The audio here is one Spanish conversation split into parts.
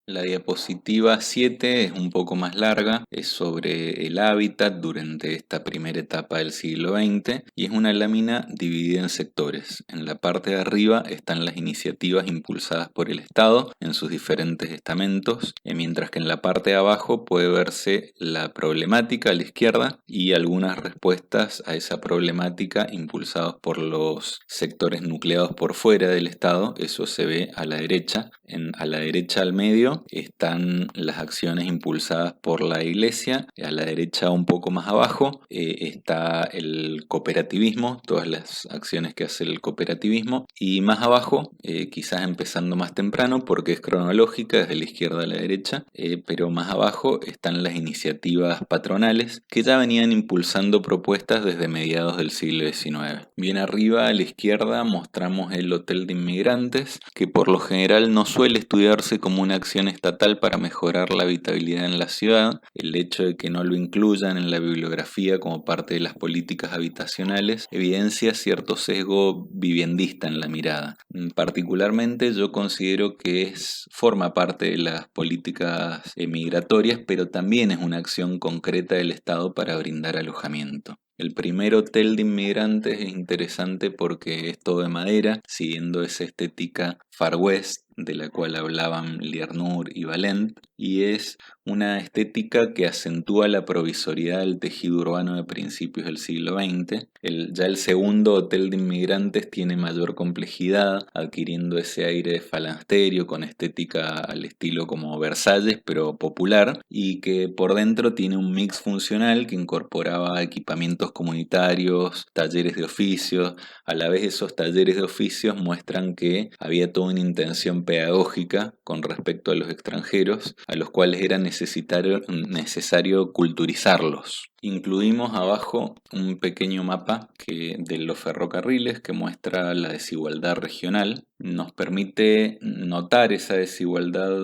La diapositiva 7 es un poco más larga, es sobre el hábitat durante esta primera etapa del siglo XX y es una lámina dividida en sectores. En la parte de arriba están las iniciativas impulsadas por el Estado en sus diferentes estamentos, mientras que en la parte de abajo puede verse la problemática a la izquierda y algunas respuestas a esa problemática impulsadas por los sectores nucleados por fuera del Estado. Eso se ve a la derecha. A la derecha al medio están las acciones impulsadas por la Iglesia. A la derecha un poco más abajo está el cooperativismo, todas las acciones que hace el cooperativismo. Y más abajo, quizás empezando más temprano porque es cronológica desde la izquierda a la derecha, pero más abajo están las iniciativas patronales que ya venían impulsando propuestas desde mediados del siglo XIX. Bien arriba a la izquierda mostramos el Hotel de Inmigrantes, que por lo general no suele estudiarse como una acción estatal para mejorar la habitabilidad en la ciudad. El hecho de que no lo incluyan en la bibliografía como parte de las políticas habitacionales evidencia cierto sesgo viviendista en la mirada. Particularmente yo considero que forma parte de las políticas migratorias, pero también es una acción concreta del Estado para brindar alojamiento. El primer hotel de inmigrantes es interesante porque es todo de madera, siguiendo esa estética Far West de la cual hablaban Liernur y Valent, y es una estética que acentúa la provisoriedad del tejido urbano de principios del siglo XX. Ya el segundo hotel de inmigrantes tiene mayor complejidad, adquiriendo ese aire de falansterio con estética al estilo como Versalles, pero popular, y que por dentro tiene un mix funcional que incorporaba equipamientos comunitarios, talleres de oficios. A la vez esos talleres de oficios muestran que había toda una intención pedagógica con respecto a los extranjeros, a los cuales era necesario culturizarlos. Incluimos abajo un pequeño mapa de los ferrocarriles que muestra la desigualdad regional. Nos permite notar esa desigualdad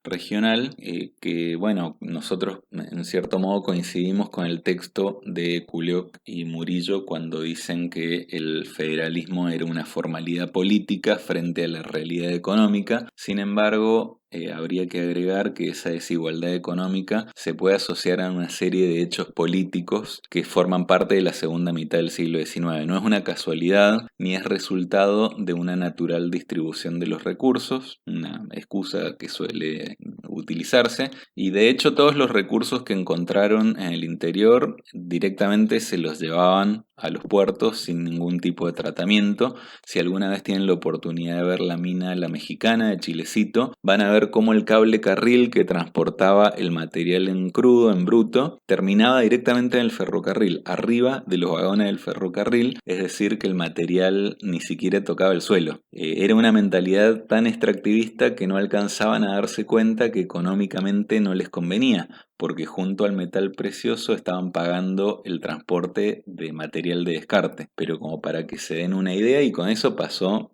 regional que, bueno, nosotros en cierto modo coincidimos con el texto de Culioch y Murillo cuando dicen que el federalismo era una formalidad política frente a la realidad económica. Sin embargo, habría que agregar que esa desigualdad económica se puede asociar a una serie de hechos políticos que forman parte de la segunda mitad del siglo XIX. No es una casualidad ni es resultado de una natural distribución de los recursos, una excusa que suele utilizarse, y de hecho todos los recursos que encontraron en el interior directamente se los llevaban a los puertos sin ningún tipo de tratamiento. Si alguna vez tienen la oportunidad de ver la mina La Mexicana de Chilecito, van a ver cómo el cable carril que transportaba el material en crudo, en bruto, terminaba directamente en el ferrocarril, arriba de los vagones del ferrocarril, es decir, que el material ni siquiera tocaba el suelo. Era una mentalidad tan extractivista que no alcanzaban a darse cuenta que económicamente no les convenía, porque junto al metal precioso estaban pagando el transporte de material de descarte. Pero como para que se den una idea, y con eso pasó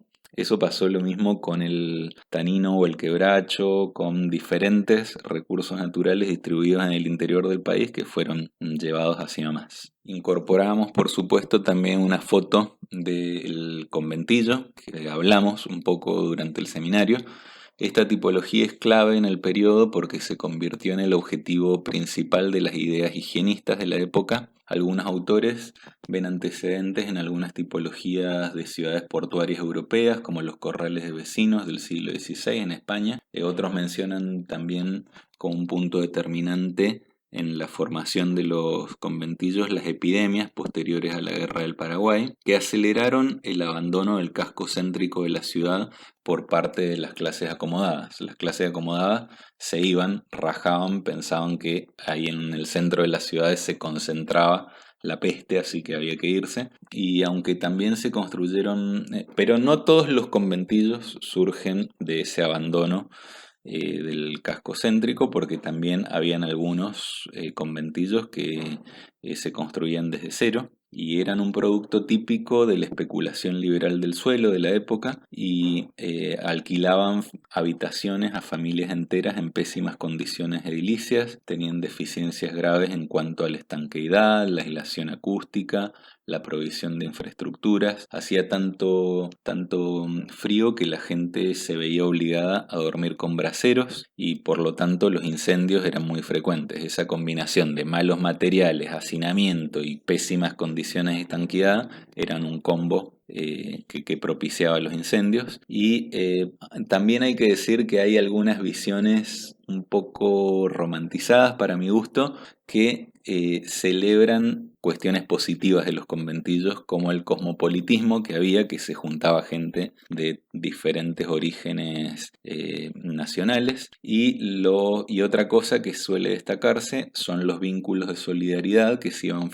lo mismo con el tanino o el quebracho, con diferentes recursos naturales distribuidos en el interior del país que fueron llevados hacia más. Incorporamos, por supuesto, también una foto del conventillo, que hablamos un poco durante el seminario. Esta tipología es clave en el periodo porque se convirtió en el objetivo principal de las ideas higienistas de la época. Algunos autores ven antecedentes en algunas tipologías de ciudades portuarias europeas, como los corrales de vecinos del siglo XVI en España. Otros mencionan también como un punto determinante en la formación de los conventillos las epidemias posteriores a la Guerra del Paraguay, que aceleraron el abandono del casco céntrico de la ciudad por parte de las clases acomodadas. Las clases acomodadas se iban, rajaban, pensaban que ahí en el centro de las ciudades se concentraba la peste, así que había que irse. Y aunque también se construyeron, pero no todos los conventillos surgen de ese abandono del casco céntrico, porque también habían algunos conventillos que se construían desde cero y eran un producto típico de la especulación liberal del suelo de la época y alquilaban habitaciones a familias enteras en pésimas condiciones edilicias, tenían deficiencias graves en cuanto a la estanqueidad, la aislación acústica, la provisión de infraestructuras. Hacía tanto frío que la gente se veía obligada a dormir con braseros y por lo tanto los incendios eran muy frecuentes. Esa combinación de malos materiales, hacinamiento y pésimas condiciones de estanqueidad eran un combo que propiciaba los incendios. Y también hay que decir que hay algunas visiones un poco romantizadas para mi gusto que celebran cuestiones positivas de los conventillos, como el cosmopolitismo que había, que se juntaba gente de diferentes orígenes nacionales, y otra cosa que suele destacarse son los vínculos de solidaridad que se iban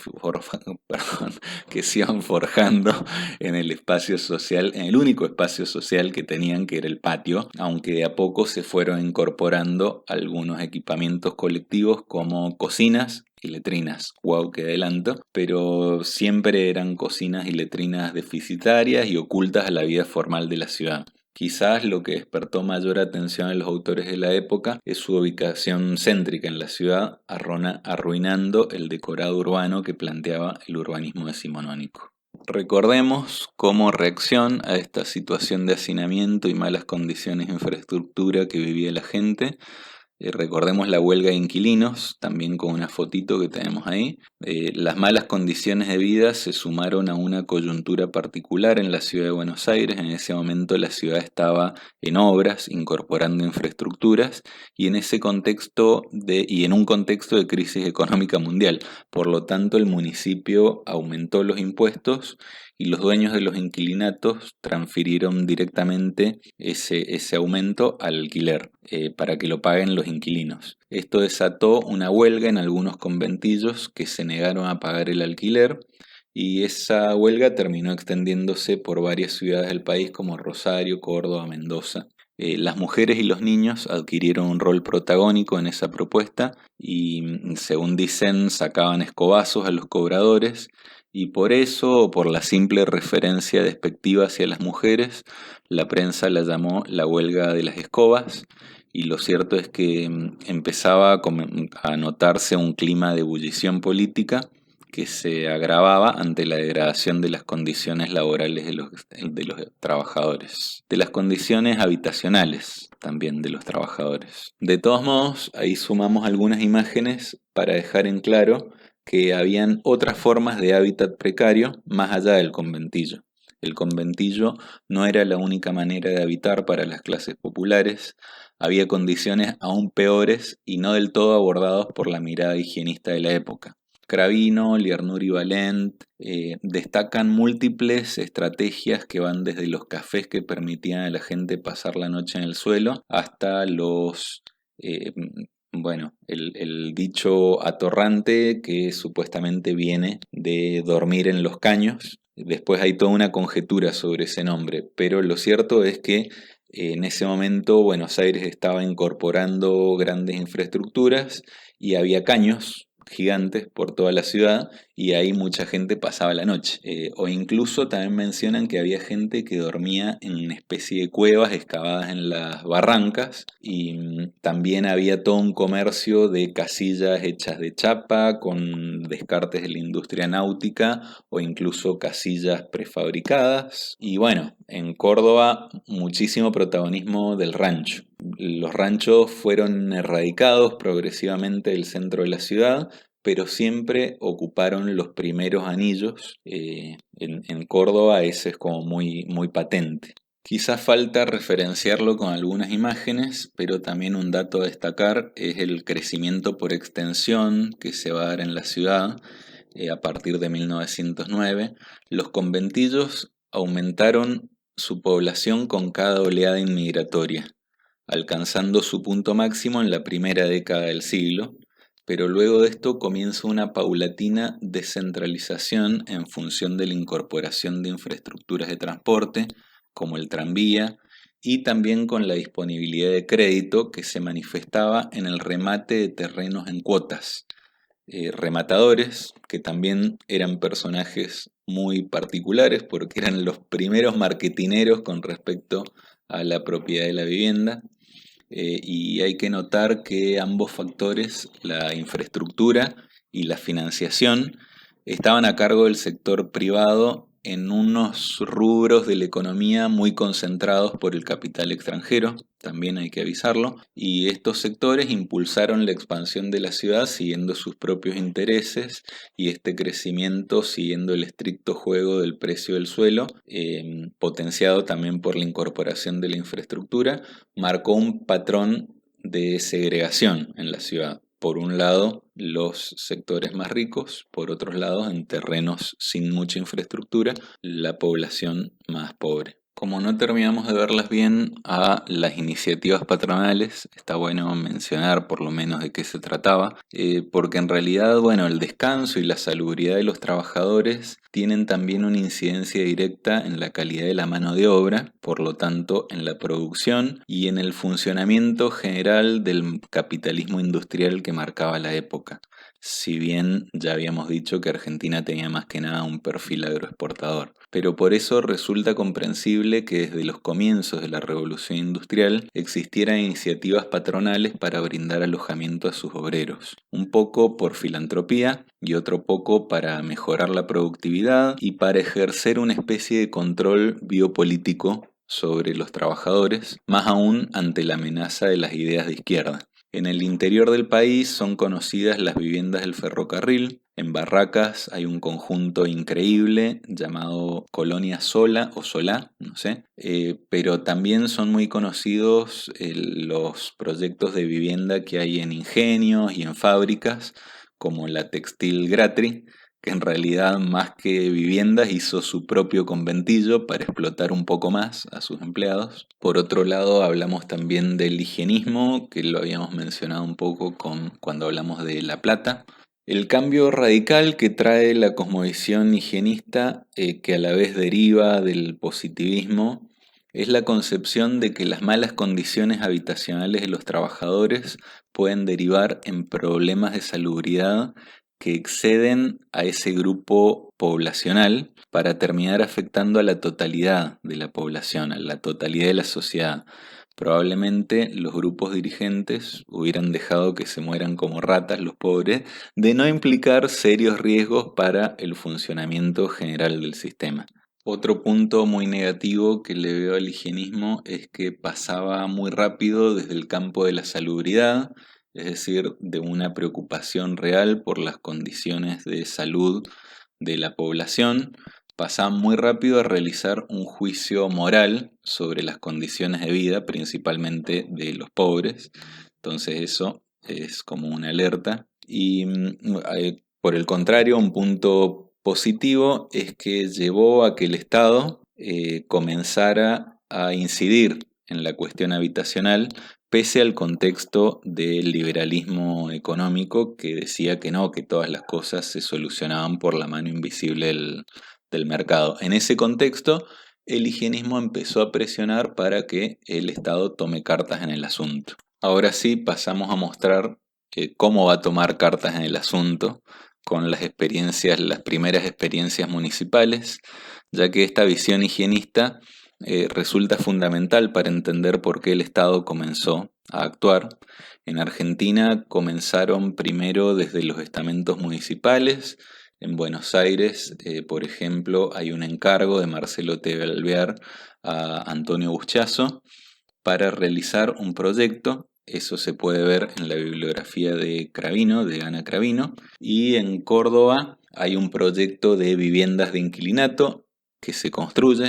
que se iban forjando en el espacio social, en el único espacio social que tenían, que era el patio, aunque de a poco se fueron incorporando algunos equipamientos colectivos como cocinas y letrinas. Wow, qué adelanto. Pero siempre eran cocinas y letrinas deficitarias y ocultas a la vida formal de la ciudad. Quizás lo que despertó mayor atención en los autores de la época es su ubicación céntrica en la ciudad, arruinando el decorado urbano que planteaba el urbanismo decimonónico. Recordemos como reacción a esta situación de hacinamiento y malas condiciones de infraestructura que vivía la gente. Recordemos la huelga de inquilinos, también con una fotito que tenemos ahí. Las malas condiciones de vida se sumaron a una coyuntura particular en la ciudad de Buenos Aires. En ese momento la ciudad estaba en obras, incorporando infraestructuras, y en ese contexto y en un contexto de crisis económica mundial. Por lo tanto, el municipio aumentó los impuestos y los dueños de los inquilinatos transfirieron directamente ese aumento al alquiler para que lo paguen los inquilinos. Esto desató una huelga en algunos conventillos que se negaron a pagar el alquiler, y esa huelga terminó extendiéndose por varias ciudades del país como Rosario, Córdoba, Mendoza. Las mujeres y los niños adquirieron un rol protagónico en esa propuesta y, según dicen, sacaban escobazos a los cobradores, y por eso, o por la simple referencia despectiva hacia las mujeres, la prensa la llamó la huelga de las escobas. Y lo cierto es que empezaba a notarse un clima de ebullición política que se agravaba ante la degradación de las condiciones laborales de los trabajadores, de las condiciones habitacionales también de los trabajadores. De todos modos, ahí sumamos algunas imágenes para dejar en claro que habían otras formas de hábitat precario más allá del conventillo. El conventillo no era la única manera de habitar para las clases populares. Había condiciones aún peores y no del todo abordados por la mirada higienista de la época. Cravino, Liernur y Valent destacan múltiples estrategias que van desde los cafés que permitían a la gente pasar la noche en el suelo hasta el dicho atorrante que supuestamente viene de dormir en los caños. Después hay toda una conjetura sobre ese nombre, pero lo cierto es que en ese momento Buenos Aires estaba incorporando grandes infraestructuras y había caños gigantes por toda la ciudad, y ahí mucha gente pasaba la noche. O incluso también mencionan que había gente que dormía en una especie de cuevas excavadas en las barrancas, y también había todo un comercio de casillas hechas de chapa con descartes de la industria náutica o incluso casillas prefabricadas. Y bueno, en Córdoba muchísimo protagonismo del rancho. Los ranchos fueron erradicados progresivamente del centro de la ciudad, pero siempre ocuparon los primeros anillos. En Córdoba ese es como muy, muy patente. Quizás falta referenciarlo con algunas imágenes, pero también un dato a destacar es el crecimiento por extensión que se va a dar en la ciudad a partir de 1909. Los conventillos aumentaron su población con cada oleada inmigratoria, alcanzando su punto máximo en la primera década del siglo, pero luego de esto comienza una paulatina descentralización en función de la incorporación de infraestructuras de transporte, como el tranvía, y también con la disponibilidad de crédito que se manifestaba en el remate de terrenos en cuotas. Rematadores, que también eran personajes muy particulares porque eran los primeros marketineros con respecto a la propiedad de la vivienda. Y hay que notar que ambos factores, la infraestructura y la financiación, estaban a cargo del sector privado en unos rubros de la economía muy concentrados por el capital extranjero, también hay que avisarlo, y estos sectores impulsaron la expansión de la ciudad siguiendo sus propios intereses y este crecimiento siguiendo el estricto juego del precio del suelo, potenciado también por la incorporación de la infraestructura, marcó un patrón de segregación en la ciudad. Por un lado, los sectores más ricos, por otros lados, en terrenos sin mucha infraestructura, la población más pobre. Como no terminamos de verlas bien a las iniciativas patronales, está bueno mencionar por lo menos de qué se trataba, porque en realidad, bueno, el descanso y la salubridad de los trabajadores tienen también una incidencia directa en la calidad de la mano de obra, por lo tanto, en la producción y en el funcionamiento general del capitalismo industrial que marcaba la época. Si bien ya habíamos dicho que Argentina tenía más que nada un perfil agroexportador. Pero por eso resulta comprensible que desde los comienzos de la Revolución Industrial existieran iniciativas patronales para brindar alojamiento a sus obreros. Un poco por filantropía y otro poco para mejorar la productividad y para ejercer una especie de control biopolítico sobre los trabajadores, más aún ante la amenaza de las ideas de izquierda. En el interior del país son conocidas las viviendas del ferrocarril. En Barracas hay un conjunto increíble llamado Colonia Sola o Solá, no sé, pero también son muy conocidos los proyectos de vivienda que hay en ingenios y en fábricas, como la Textil Gratri, que en realidad más que viviendas hizo su propio conventillo para explotar un poco más a sus empleados. Por otro lado, hablamos también del higienismo, que lo habíamos mencionado un poco cuando hablamos de La Plata. El cambio radical que trae la cosmovisión higienista, que a la vez deriva del positivismo, es la concepción de que las malas condiciones habitacionales de los trabajadores pueden derivar en problemas de salubridad que exceden a ese grupo poblacional para terminar afectando a la totalidad de la población, a la totalidad de la sociedad. Probablemente los grupos dirigentes hubieran dejado que se mueran como ratas los pobres, de no implicar serios riesgos para el funcionamiento general del sistema. Otro punto muy negativo que le veo al higienismo es que pasaba muy rápido desde el campo de la salubridad, es decir, de una preocupación real por las condiciones de salud de la población, pasaba muy rápido a realizar un juicio moral sobre las condiciones de vida, principalmente de los pobres. Entonces eso es como una alerta. Y por el contrario, un punto positivo es que llevó a que el Estado comenzara a incidir en la cuestión habitacional, pese al contexto del liberalismo económico que decía que no, que todas las cosas se solucionaban por la mano invisible del mercado. En ese contexto, el higienismo empezó a presionar para que el Estado tome cartas en el asunto. Ahora sí, pasamos a mostrar cómo va a tomar cartas en el asunto con las primeras experiencias municipales, ya que esta visión higienista resulta fundamental para entender por qué el Estado comenzó a actuar. En Argentina comenzaron primero desde los estamentos municipales. En Buenos Aires, por ejemplo, hay un encargo de Marcelo T. Alvear a Antonio Buschazo para realizar un proyecto. Eso se puede ver en la bibliografía de Cravino, de Ana Cravino. Y en Córdoba hay un proyecto de viviendas de inquilinato que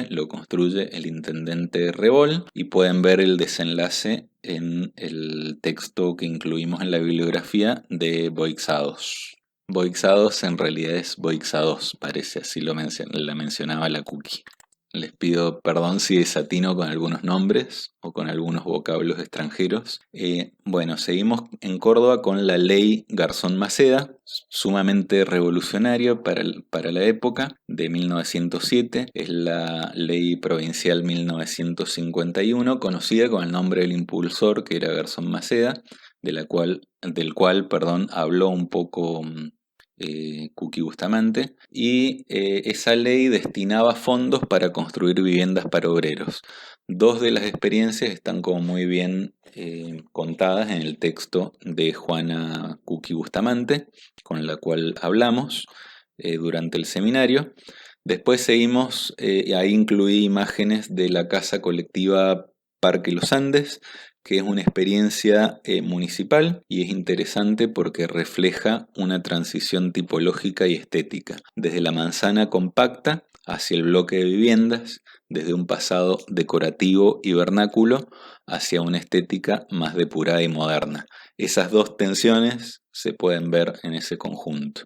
lo construye el intendente Rebol, y pueden ver el desenlace en el texto que incluimos en la bibliografía de Boixados. Boixados en realidad es Boixados, parece, así la mencionaba la cookie. Les pido perdón si desatino con algunos nombres o con algunos vocablos extranjeros. Bueno, seguimos en Córdoba con la ley Garzón-Maceda, sumamente revolucionaria para la época, de 1907. Es la ley provincial 1951, conocida con el nombre del impulsor, que era Garzón-Maceda, del cual habló un poco Cookie Bustamante, y esa ley destinaba fondos para construir viviendas para obreros. Dos de las experiencias están como muy bien contadas en el texto de Juana Cookie Bustamante, con la cual hablamos. durante el seminario. Después seguimos, ahí incluí imágenes de la casa colectiva Parque Los Andes, que es una experiencia municipal y es interesante porque refleja una transición tipológica y estética, desde la manzana compacta hacia el bloque de viviendas, desde un pasado decorativo y vernáculo hacia una estética más depurada y moderna. Esas dos tensiones se pueden ver en ese conjunto.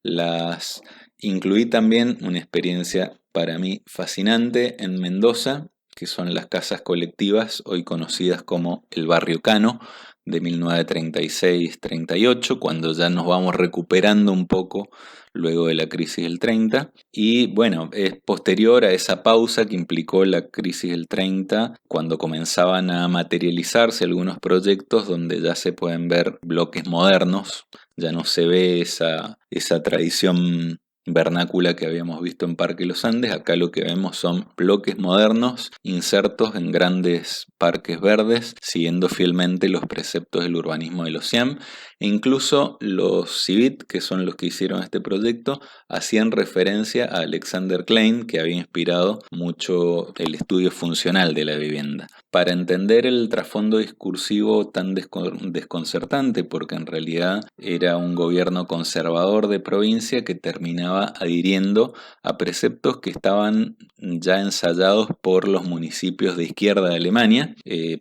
Las incluí también una experiencia para mí fascinante en Mendoza, que son las casas colectivas, hoy conocidas como el Barrio Cano, de 1936-38, cuando ya nos vamos recuperando un poco luego de la crisis del 30. Y bueno, es posterior a esa pausa que implicó la crisis del 30, cuando comenzaban a materializarse algunos proyectos donde ya se pueden ver bloques modernos, ya no se ve esa tradición vernácula que habíamos visto en Parque Los Andes. Acá lo que vemos son bloques modernos insertos en grandes parques verdes, siguiendo fielmente los preceptos del urbanismo de los CIAM, e incluso los Civit, que son los que hicieron este proyecto, hacían referencia a Alexander Klein, que había inspirado mucho el estudio funcional de la vivienda. Para entender el trasfondo discursivo tan desconcertante, porque en realidad era un gobierno conservador de provincia que terminaba adhiriendo a preceptos que estaban ya ensayados por los municipios de izquierda de Alemania.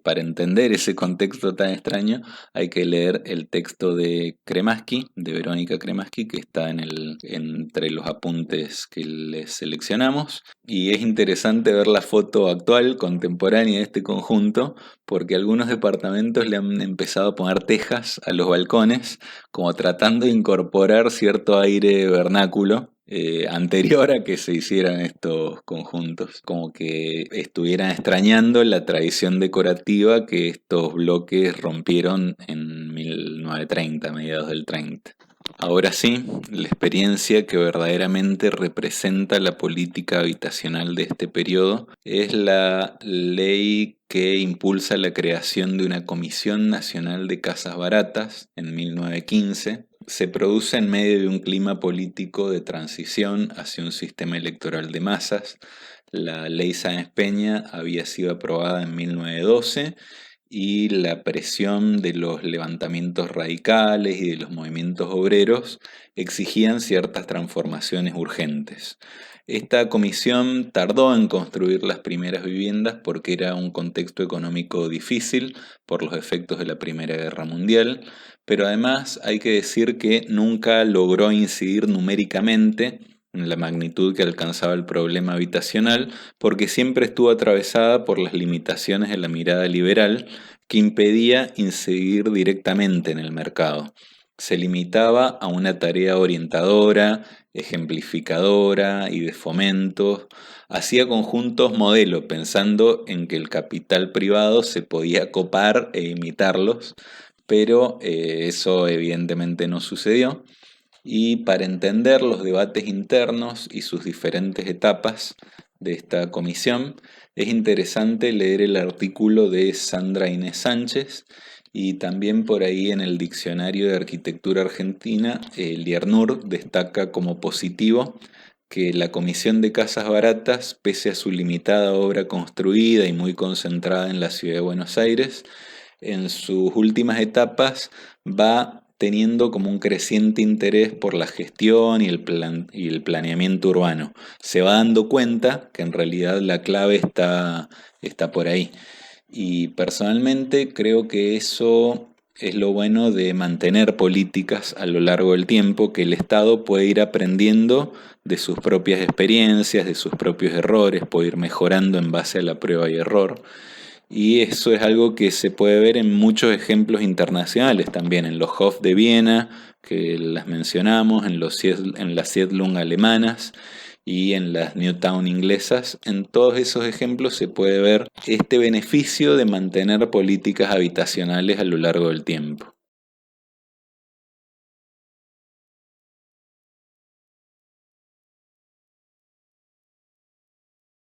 Para entender ese contexto tan extraño hay que leer el texto de Cremaschi, de Verónica Cremaschi, que está entre los apuntes que les seleccionamos. Y es interesante ver la foto actual, contemporánea de este conjunto, porque algunos departamentos le han empezado a poner tejas a los balcones, como tratando de incorporar cierto aire vernáculo anterior a que se hicieran estos conjuntos, como que estuvieran extrañando la tradición decorativa que estos bloques rompieron en 1930, mediados del 30. Ahora sí, la experiencia que verdaderamente representa la política habitacional de este periodo es la ley que impulsa la creación de una Comisión Nacional de Casas Baratas en 1915. Se produce en medio de un clima político de transición hacia un sistema electoral de masas. La ley Sáenz Peña había sido aprobada en 1912 y la presión de los levantamientos radicales y de los movimientos obreros exigían ciertas transformaciones urgentes. Esta comisión tardó en construir las primeras viviendas porque era un contexto económico difícil por los efectos de la Primera Guerra Mundial, pero además hay que decir que nunca logró incidir numéricamente en la magnitud que alcanzaba el problema habitacional, porque siempre estuvo atravesada por las limitaciones de la mirada liberal que impedía incidir directamente en el mercado. Se limitaba a una tarea orientadora, ejemplificadora y de fomento. Hacía conjuntos modelo, pensando en que el capital privado se podía copar e imitarlos, pero eso evidentemente no sucedió. Y para entender los debates internos y sus diferentes etapas de esta comisión, es interesante leer el artículo de Sandra Inés Sánchez, y también por ahí en el Diccionario de Arquitectura Argentina, Liernur destaca como positivo que la Comisión de Casas Baratas, pese a su limitada obra construida y muy concentrada en la ciudad de Buenos Aires, en sus últimas etapas va teniendo como un creciente interés por la gestión y el planeamiento urbano. Se va dando cuenta que en realidad la clave está por ahí. Y personalmente creo que eso es lo bueno de mantener políticas a lo largo del tiempo, que el Estado puede ir aprendiendo de sus propias experiencias, de sus propios errores, puede ir mejorando en base a la prueba y error. Y eso es algo que se puede ver en muchos ejemplos internacionales también, en los Hof de Viena, que las mencionamos, en las Siedlung alemanas y en las Newtown inglesas. En todos esos ejemplos se puede ver este beneficio de mantener políticas habitacionales a lo largo del tiempo.